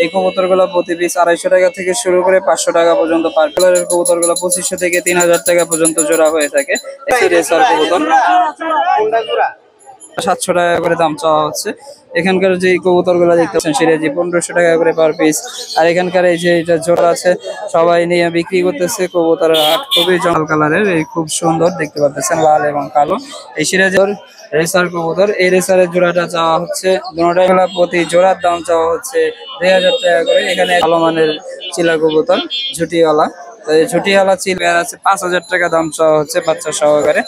এই কবুতরগুলো প্রতি পিস 250 টাকা থেকে শুরু করে 500 টাকা পর্যন্ত পার কালারের কবুতরগুলো 2500 থেকে 3000 টাকা পর্যন্ত জোড়া হয়ে থাকে। রেসার কবুতর 700 টাকা করে দাম চাওয়া হচ্ছে। এখানকার যে কবুতর গুলা দেখতে পাচ্ছেন সিরাজি 1500 টাকা করে পার পিস। আর এখানকার এই যে এটা জোড়া আছে সবাই নিয়ে বিক্রি করতেছে। কবুতরের হাট খুবই জল কালারের, এই খুব সুন্দর দেখতে পাচ্ছেন, লাল এবং কালো। এই সিরাজের রেসার কবুতর, এই রেসারের জোড়াটা চাওয়া হচ্ছে দুটোগুলা প্রতি জোড়ার দাম চাওয়া হচ্ছে 2000 টাকা করে। এখানে ভালো মানের চিলা কবুতর ঝুটিওয়ালা, তো এই ঝুটিওয়ালা চিলা আছে 5000 টাকা দাম চাওয়া হচ্ছে বাচ্চা সহকারে।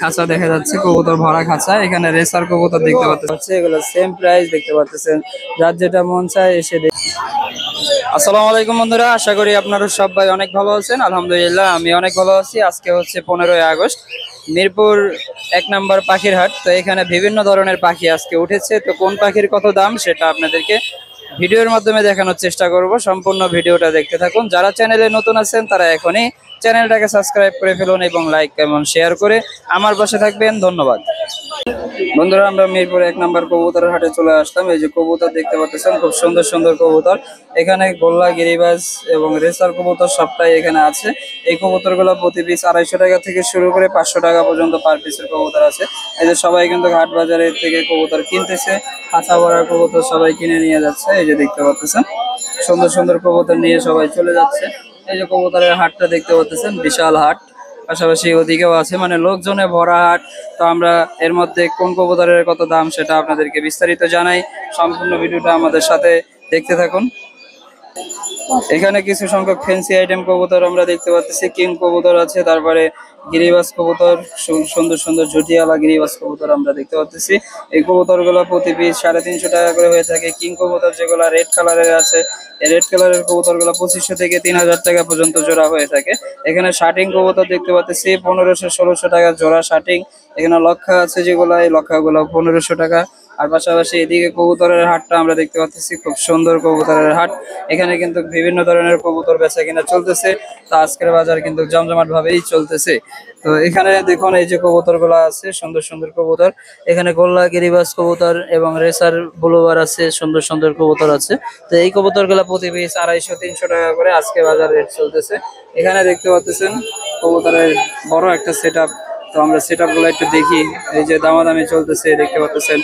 খাঁচা দেখা যাচ্ছে, কবুতর ভরা খাঁচা। এখানে রেসার কবুতর দেখতে পাচ্ছেন, এগুলো সেম প্রাইস দেখতে পাচ্ছেন, যার যেটা মন চায় এসে আসসালামু আলাইকুম বন্ধুরা, আশা করি আপনারা সবাই অনেক ভালো আছেন। আলহামদুলিল্লাহ আমি অনেক ভালো আছি। আজকে হচ্ছে 15ই আগস্ট, মিরপুর 1 নম্বর পাখির হাট। তো এখানে বিভিন্ন ধরনের পাখি আজকে উঠেছে। তো কোন পাখির কত দাম সেটা আপনাদেরকে ভিডিওর মাধ্যমে দেখানোর চেষ্টা করব। সম্পূর্ণ ভিডিওটা দেখতে থাকুন। যারা চ্যানেলে নতুন আছেন তারা এখনই চ্যানেলটাকে সাবস্ক্রাইব করে ফেলুন এবং লাইক এবং শেয়ার করে আমার পাশে থাকবেন। ধন্যবাদ বন্ধুরা। আমরা মিরপুর 1 নম্বর কবুতরের হাটে চলে আসলাম। এই যে কবুতর দেখতে পাচ্ছেন, খুব সুন্দর সুন্দর কবুতর। এখানে গোল্লা, গিরিবাজ এবং রেসার কবুতর সবটাই এখানে আছে। এই কবুতরগুলো প্রতি পিস 250 টাকা থেকে শুরু করে 500 টাকা পর্যন্ত পার পিসের কবুতর আছে। এই যে সবাই কিন্তু হাট বাজারের থেকে কবুতর কিনতেছে, খাঁচা ভরা কবুতর সবাই কিনে নিয়ে যাচ্ছে। এই যে দেখতে পাচ্ছেন সুন্দর সুন্দর কবুতর নিয়ে সবাই চলে যাচ্ছে। এই যে কবুতরের হাটটা দেখতে পাচ্ছেন, বিশাল হাট। পাশাপাশি ওদিকেও আছে, মানে লোকজনে ভরা হাট। তো আমরা এর মধ্যে কোন কবুতরের কত দাম সেটা আপনাদেরকে বিস্তারিত জানাই। সম্পূর্ণ ভিডিওটা আমাদের সাথে দেখতে থাকুন। এখানে কিছু সংখ্যক ফ্যান্সি আইটেম কবুতর আমরা দেখতে পাচ্ছি। কিং কবুতর আছে, তারপরে গিরিবাজ কবুতর, সুন্দর সুন্দর ঝুটিওয়ালা গিরিবাজ কবুতর আমরা দেখতে পাচ্ছি। এই কবুতর গুলো প্রতি পিস 350 টাকা করে হয়ে থাকে। কিং কবুতর যেগুলো রেড কালারের আছে, এই রেড কালারের কবুতর গুলো 2500 থেকে 3000 টাকা পর্যন্ত জোড়া হয়ে থাকে। এখানে শার্টিং কবুতর দেখতে পাচ্ছি 1500-1600 টাকা জোড়া শার্টিং। এখানে লক্ষা আছে যেগুলো, এই লক্ষা গুলো 1500 টাকা। আর পাশাপাশি এদিকে কবুতরের হাটটা আমরা দেখতে পাচ্ছি, খুব সুন্দর কবুতরের হাট। এখানে কিন্তু বিভিন্ন ধরনের কবুতর বেচা কিনা চলতেছে। তো আজকের বাজার কিন্তু জমজমাট ভাবেই চলতেছে। তো এখানে দেখুন এই যে কবুতর গুলা আছে, সুন্দর সুন্দর কবুতর। এখানে গোল্লা, গিরিবাজ কবুতর এবং রেসার ব্লুবার আছে, সুন্দর সুন্দর কবুতর আছে। তো এই কবুতর গুলা প্রতি পিস 250-300 টাকা করে আজকে বাজার রেট চলতেছে। এখানে দেখতে পাচ্ছেন কবুতরের বড় একটা সেট আপ। তো আমরা সেট আপ গুলো একটু দেখি। এই যে দামাদামি চলতেছে দেখতে পাচ্ছেন,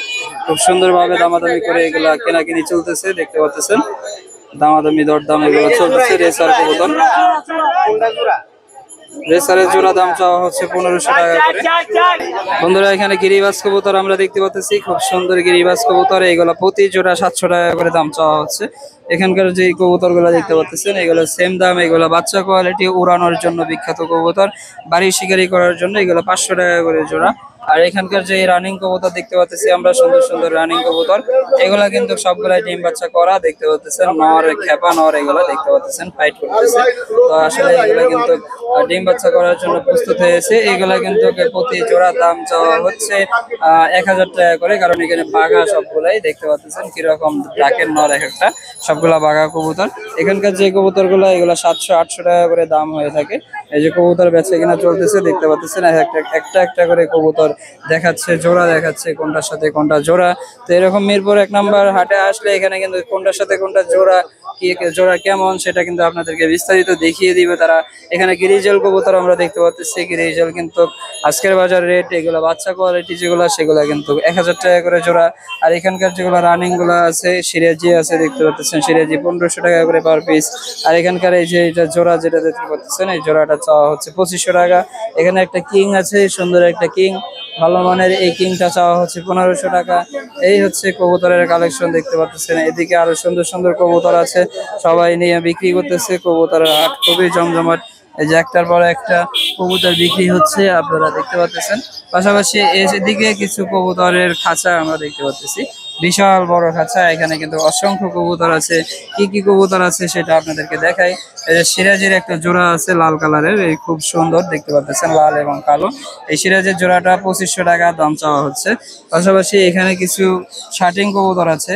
খুব সুন্দর ভাবে দামাদামি করে এগুলা কেনাকিনি চলতেছে দেখতে পাচ্ছেন। দামাদামি দরদাম এগুলো চলতেছে। রেসার কবুতর, রেসারের জোড়া দাম চাওয়া হচ্ছে 1500 টাকা করে। বন্ধুরা এখানে গিরিবাজ কবুতর আমরা দেখতে পাচ্ছি, খুব সুন্দর গিরিবাজ কবুতর। এগুলো প্রতি জোড়া 700 টাকা করে দাম চাওয়া হচ্ছে। এখানকার যে কবুতর গুলা দেখতে পাচ্ছেন এগুলো সেম দাম। এগুলো বাচ্চা কোয়ালিটি, উড়ানোর জন্য বিখ্যাত কবুতর, বাড়ি শিকারি করার জন্য এগুলো 500 টাকা করে জোড়া। আর এখানকার যে রানিং কবুতর দেখতে পাচ্ছি আমরা, সুন্দর সুন্দর রানিং কবুতর, এগুলা কিন্তু সবগুলাই ডিম বাচ্চা করা দেখতে পাচ্ছেন। নর, খেপা নর এগুলা দেখতে পাচ্ছেন ফাইট করতেছে। তো আসলে এগুলা কিন্তু ডিম বাচ্চা করার জন্য প্রস্তুত হয়েছে। এগুলা কিন্তু প্রতি জোড়া দাম চাওয়া হচ্ছে 1000 টাকা করে। কারণ এখানে বাঘা সবগুলাই দেখতে পাচ্ছেন কিরকম ডাকের নর এক একটা, সবগুলা বাঘা কবুতর। এখানকার যে কবুতর গুলা এগুলা 700-800 টাকা করে দাম হয়ে থাকে। এই যে কবুতর বেচা কিনা চলতেছে দেখতে পাচ্ছেন, একটা একটা করে কবুতর দেখাচ্ছে, জোড়া দেখাচ্ছে কোনটার সাথে কোনটা জোড়া। তো এরকম মিরপুর 1 নম্বর হাটে আসলে এখানে কিন্তু কোনটার সাথে কোনটা জোড়া, কি জোড়া কেমন সেটা কিন্তু আপনাদেরকে বিস্তারিত দেখিয়ে দিবে তারা। এখানে গিরিজল কবুতর আমরা দেখতে পাচ্ছি। গিরিজল কিন্তু আজকের বাজার রেট, এগুলো বাচ্চা কোয়ালিটি যেগুলো সেগুলো কিন্তু 1000 টাকা করে জোড়া। আর এখানকার যেগুলো রানিং গুলো আছে, সিরাজি আছে দেখতে পাচ্ছেন, সিরাজি 1500 টাকা করে পার পিস। আর এখানকার এই যে এটা জোড়া যেটা দেখতে পাচ্ছেন, এই জোড়াটা চাওয়া হচ্ছে 2500 টাকা। এখানে একটা কিং আছে, সুন্দর একটা কিং, ভালো মানের। এই কিংটা চাওয়া হচ্ছে 1500 টাকা। এই হচ্ছে কবুতরের কালেকশন দেখতে পাচ্ছেন। এদিকে আরো সুন্দর সুন্দর কবুতর আছে, সবাই নিয়ে বিক্রি করতেছে। কবুতরের হাট খুবই জমজমাট। এই যে একটার পর একটা কবুতর বিক্রি হচ্ছে আপনারা দেখতে পাচ্ছেন। পাশাপাশি এদিকে কিছু কবুতরের খাঁচা আমরা দেখতে পাচ্ছি, বিশাল বড় খাঁচা। এখানে কিন্তু অসংখ্য কবুতর আছে। কি কি কবুতর আছে সেটা আপনাদেরকে দেখাই। এই যে সিরাজের একটা জোড়া আছে লাল কালারের, এই খুব সুন্দর দেখতে পাচ্ছেন, লাল এবং কালো। এই সিরাজের জোড়াটা 2500 টাকা দাম চাওয়া হচ্ছে। পাশাপাশি এখানে কিছু শার্টিং কবুতর আছে,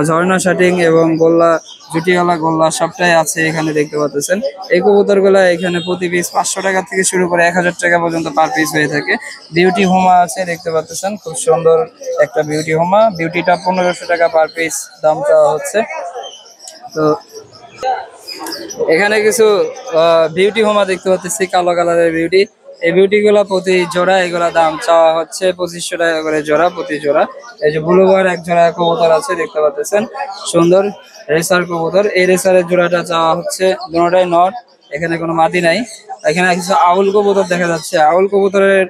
ঝর্ণা শার্টিং এবং গোল্লা, জুটিওয়ালা গোল্লা সবটাই আছে এখানে দেখতে পাচ্ছেন। এই কবুতর গুলা এখানে প্রতি পিস 500 টাকা থেকে শুরু করে 1000 টাকা পর্যন্ত পার পিস হয়ে থাকে। বিউটি হোমা আছে দেখতে পাচ্ছেন, খুব সুন্দর একটা বিউটি হোমা। বিউটিটা 1500 টাকা পার পিস দাম চাওয়া হচ্ছে। তো এখানে কিছু বিউটি হোমা দেখতে পাচ্ছি, কালো কালারের বিউটি। এই বিউটি গুলা প্রতি জোড়া এগুলা দাম চাওয়া হচ্ছে 2500 টাকা করে জোড়া, প্রতি জোড়া। এই যে ব্লুবার এক জোড়া কবুতর আছে দেখতে পাচ্ছেন, সুন্দর রেসার কবুতর। এই রেসারের জোড়াটা চাওয়া হচ্ছে, দুটোটাই নট, এখানে কোনো মাদি নাই। এখানে কিছু আউল কবুতর দেখা যাচ্ছে, আউল কবুতরের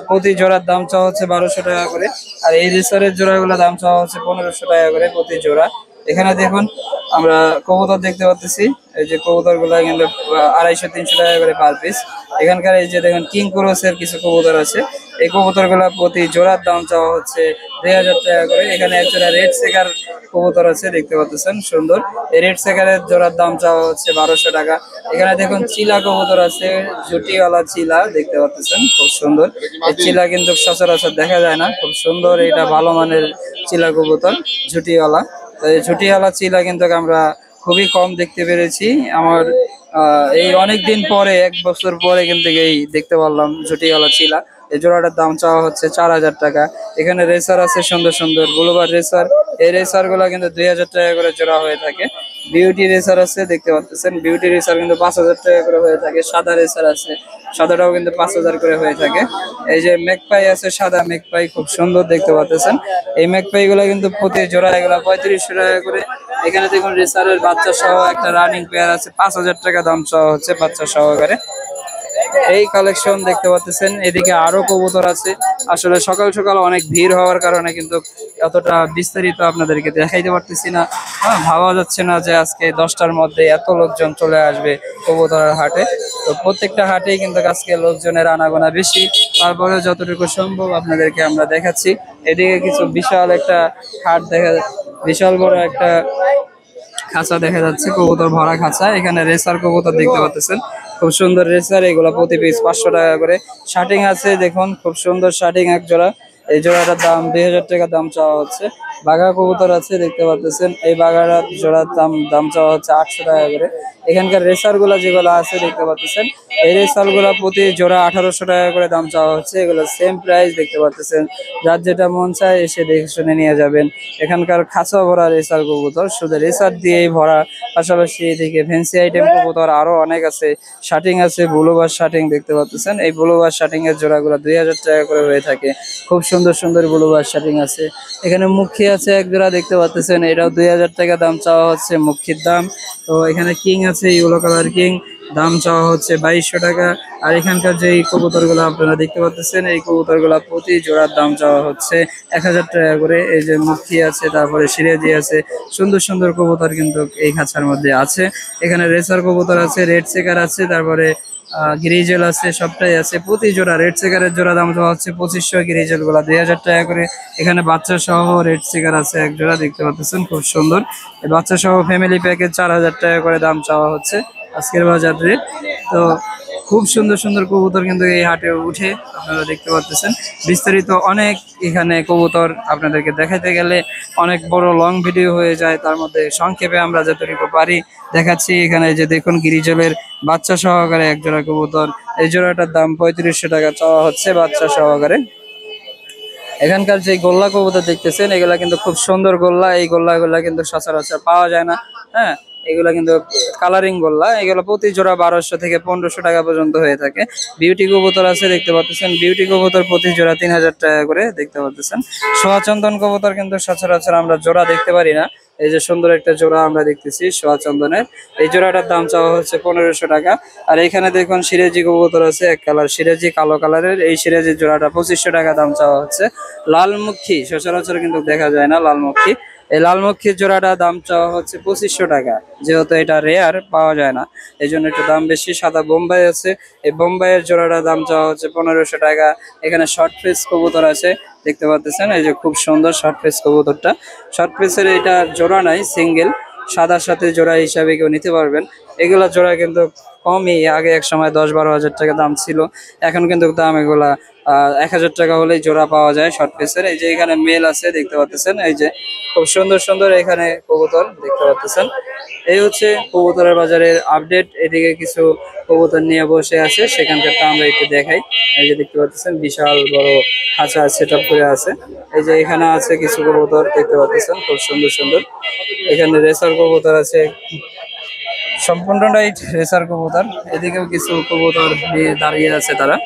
প্রতি জোড়ার দাম চাওয়া হচ্ছে 1200 টাকা করে। আর এই রেসারের জোড়াগুলো দাম চাওয়া হচ্ছে 1500 টাকা করে প্রতি জোড়া। এখানে দেখুন আমরা কবুতর দেখতে পাচ্ছি, এই যে কবুতর গুলা কিন্তু 250-300 টাকা করে পার পিস। এখানকার এই যে দেখুন কিং ক্রসের কিছু কবুতর আছে, এই কবুতর গুলা প্রতি জোড়ার দাম চাওয়া হচ্ছে 2000 টাকা করে। এখানে এক জোড়া রেড সেকার কবুতর আছে দেখতে পাচ্ছেন, সুন্দর। এই রেড সেকারের জোড়ার দাম চাওয়া হচ্ছে 1200 টাকা। এখানে দেখুন চিলা কবুতর আছে, ঝুটিওয়ালা চিলা দেখতে পাচ্ছেন, খুব সুন্দর। এই চিলা কিন্তু সচরাচর দেখা যায় না, খুব সুন্দর। এটা ভালো মানের চিলা কবুতর, ঝুটিওয়ালা। তো এই ঝুটিওয়ালা চিলা কিন্তু আমরা খুবই কম দেখতে পেরেছি। আমার এই অনেক দিন পরে, 1 বছর পরে কিন্তু এই দেখতে পারলাম ঝুটিওয়ালা চিলা। এই জোড়াটার দাম চাওয়া হচ্ছে 4000 টাকা। এখানে রেসার আছে সুন্দর সুন্দর ব্লুবার রেসার। এই রেসার গুলা কিন্তু 2000 টাকা করে জোড়া হয়ে থাকে। বিউটি রেসার আছে দেখতে পাচ্ছেন, বিউটি রেসার কিন্তু 5000 টাকা করে হয়ে থাকে। সাদা রেসার আছে, সাদাটাও কিন্তু 5000 করে হয়ে থাকে। এই যে মেকপাই আছে, সাদা মেকপাই, খুব সুন্দর দেখতে পাচ্ছেন। এই মেকপাই গুলা কিন্তু প্রতি জোড়া এগুলা 3500 টাকা করে। এখানে দেখুন রেসারের বাচ্চা সহ একটা রানিং পেয়ার আছে, 5000 টাকা দাম চাওয়া হচ্ছে বাচ্চা সহকারে। এই কালেকশন দেখতে পাচ্ছেন। এদিকে আরো কবুতর আছে। আসলে সকাল সকাল অনেক ভিড় হওয়ার কারণে কিন্তু এতটা বিস্তারিত আপনাদেরকে দেখাইতে পারতেছি না। ভাবা যাচ্ছে না যে আজকে 10টার মধ্যে এত লোকজন চলে আসবে কবুতরের হাটে। তো প্রত্যেকটা হাটেই কিন্তু আজকে লোকজনের আনাগোনা বেশি। তারপরে যতটুকু সম্ভব আপনাদেরকে আমরা দেখাচ্ছি। এদিকে কিছু বিশাল একটা হাট বিশাল বড় একটা খাঁচা দেখা যাচ্ছে, কবুতর ভরা খাঁচা। এখানে রেসার কবুতর দেখতে পাচ্ছেন, খুব সুন্দর রেসার। এগুলা প্রতি পিস 500 টাকা করে। শার্টিং আছে দেখুন, খুব সুন্দর শার্টিং এক জোড়া। এই জোড়াটার দাম 2000 টাকা দাম চাওয়া হচ্ছে। বাঘা কবুতর আছে দেখতে পাচ্ছেন, এই বাঘার জোড়ার দাম চাওয়া হচ্ছে 800 টাকা করে। এখানকার রেসার গুলা যেগুলো আছে দেখতে পাচ্ছেন, এই রেসার গুলা প্রতি জোড়া 1800 টাকা করে দাম চাওয়া হচ্ছে। এগুলো সেম প্রাইস দেখতে পাচ্ছেন, যার যেটা মন চায় এসে দেখে শুনে নিয়ে যাবেন। এখানকার খাঁচা ভরা রেসার কবুতর, শুধু রেসার দিয়েই ভরা। পাশাপাশি এদিকে ফ্যান্সি আইটেম কবুতর আরো অনেক আছে। শার্টিং আছে, ব্লুবার শার্টিং দেখতে পাচ্ছেন। এই ব্লুবার শার্টিং এর জোড়াগুলো 2000 টাকা করে হয়ে থাকে। খুব সুন্দর সুন্দর ব্লুবার শার্টিং আছে। এখানে মুখী আছে এক জোড়া দেখতে পাচ্ছেন, এটাও 2000 টাকা দাম চাওয়া হচ্ছে মুখীর দাম। তো এখানে কিং আছে, ইয়েলো কালার কিং, দাম চাওয়া হচ্ছে 2200 টাকা। আর এখানকার যে কবুতর গুলো আপনারা দেখতে পাচ্ছেন, এই কবুতর গুলা প্রতি জোড়ার দাম চাওয়া হচ্ছে 1000 টাকা করে। এই যে মুখী আছে, তারপরে সিরাজি আছে, সুন্দর সুন্দর কবুতর কিন্তু এই খাঁচার মধ্যে আছে। এখানে রেসার কবুতর আছে, রেড সেকার আছে, তারপরে গ্রিজেল আছে, সবটাই আছে। প্রতি জোড়া রেড সেকারের জোড়া দাম চাওয়া হচ্ছে 2500, গ্রিজেল গুলা 2000 টাকা করে। এখানে বাচ্চা সহ রেড সেকার আছে এক জোড়া দেখতে পাচ্ছেন, খুব সুন্দর। এই বাচ্চা সহ ফ্যামিলি প্যাকেজ 4000 টাকা করে দাম চাওয়া হচ্ছে আজকের বাজার রেট। তো খুব সুন্দর সুন্দর কবুতর কিন্তু এই হাটে উঠে, আপনারা দেখতে পাচ্ছেন। বিস্তারিত অনেক এখানে কবুতর আপনাদেরকে দেখাইতে গেলে অনেক বড় লং ভিডিও হয়ে যায়। তার মধ্যে সংক্ষেপে আমরা যতটুকু পারি দেখাচ্ছি। এখানে যে দেখুন গিরিজলের বাচ্চা সহকারে এক জোড়া কবুতর, এই জোড়াটার দাম 3500 টাকা চাওয়া হচ্ছে বাচ্চা সহকারে। এখানকার যে গোল্লা কবুতর দেখতেছেন, এগুলা কিন্তু খুব সুন্দর গোল্লা। এই গোল্লাগুলা কিন্তু সচরাচর পাওয়া যায় না। হ্যাঁ, এগুলা কিন্তু কালারিং গোল্লা। এগুলো প্রতি জোড়া 1200 থেকে 1500 টাকা পর্যন্ত হয়ে থাকে। বিউটি কবুতর আছে দেখতে পাচ্ছেন, বিউটি কবুতর প্রতি জোড়া 3000 টাকা করে দেখতে পাচ্ছেন। সোয়া চন্দন কবুতর কিন্তু সচরাচর আমরা জোড়া দেখতে পারি না। এই যে সুন্দর একটা জোড়া আমরা দেখতেছি সোয়া চন্দনের, এই জোড়াটার দাম চাওয়া হচ্ছে 1500 টাকা। আর এখানে দেখুন সিরাজি কবুতর আছে এক কালার, সিরাজি কালো কালারের। এই সিরাজির জোড়াটা 2500 টাকা দাম চাওয়া হচ্ছে। লালমুখী সচরাচর কিন্তু দেখা যায় না, লালমুখী। এই লালমুখীর জোড়াটা দাম চাওয়া হচ্ছে 2500 টাকা, যেহেতু এটা রেয়ার, পাওয়া যায় না, এই জন্য একটু দাম বেশি। সাদা বোম্বাই আছে, এই বোম্বাইয়ের জোড়াটা দাম চাওয়া হচ্ছে 1500 টাকা। এখানে শর্ট ফেস কবুতর আছে দেখতে পাচ্ছেন, এই যে খুব সুন্দর শর্ট ফেস কবুতরটা। শর্ট ফেসের এটা জোড়া নাই, সিঙ্গেল, সাদার সাথে জোড়া হিসাবে কেউ নিতে পারবেন। এগুলা জোড়া কিন্তু কমই, আগে এক সময় 10-12 হাজার টাকা দাম ছিল, এখন কিন্তু দাম এগুলা 1000 টাকা হলেই জোড়া পাওয়া যায় শর্ট পিসের। এই যে এখানে মেল আছে দেখতে পাচ্ছেন, এই যে খুব সুন্দর সুন্দর এখানে কবুতর দেখতে পাচ্ছেন। এই হচ্ছে কবুতরের বাজারের আপডেট। এদিকে কিছু কবুতর নিয়ে বসে আছে, সেখানকারটা আমরা একটু দেখাই। এই যে দেখতে পাচ্ছেন বিশাল বড় খাঁচা সেট আপ করে আছে। এই যে এখানে আছে কিছু কবুতর দেখতে পাচ্ছেন খুব সুন্দর সুন্দর। এখানে রেসার কবুতর আছে, সম্পূর্ণটাই রেসার কবুতর। এদিকেও কিছু কবুতর নিয়ে দাঁড়িয়ে আছে তারা।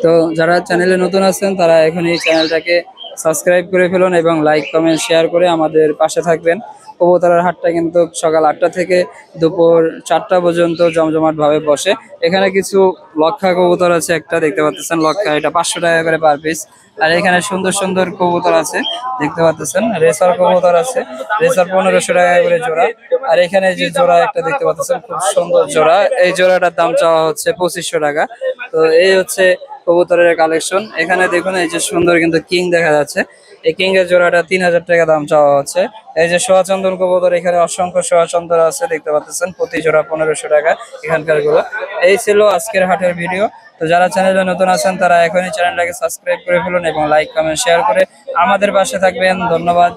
তো যারা চ্যানেলে নতুন আছেন তারা এখন এই চ্যানেলটাকে সাবস্ক্রাইব করে ফেলুন এবং লাইক কমেন্ট শেয়ার করে আমাদের পাশে থাকবেন। কবুতরের হাটটা কিন্তু সকাল 8টা থেকে দুপুর 4টা পর্যন্ত জমজমাট ভাবে বসে। এখানে কিছু লক্ষা কবুতর আছে, একটা দেখতে পাচ্ছেন লক্ষা, এটা 500 টাকা করে পার পিস। আর এখানে সুন্দর সুন্দর কবুতর আছে দেখতে পাচ্ছেন, রেসার কবুতর আছে, রেসার 1500 টাকা করে জোড়া। আর এখানে যে জোড়া একটা দেখতে পাচ্ছেন খুব সুন্দর জোড়া, এই জোড়াটার দাম চাওয়া হচ্ছে 2500 টাকা। তো এই হচ্ছে কবুতরের কালেকশন। এখানে দেখুন এই যে সুন্দর কিন্তু কিং দেখা যাচ্ছে, এই কিং এর জোড়াটা 3000 টাকা দাম চাওয়া হচ্ছে। এই যে সোয়াচন্দন কবুতর, এখানে অসংখ্য সোয়াচন্দন আছে দেখতে পাচ্ছেন, প্রতি জোড়া 1500 টাকা এখানকার গুলো। এই ছিল আজকের হাটের ভিডিও। তো যারা চ্যানেলে নতুন আছেন তারা এখনই চ্যানেলটাকে সাবস্ক্রাইব করে ফেলুন এবং লাইক কমেন্ট শেয়ার করে আমাদের পাশে থাকবেন। ধন্যবাদ।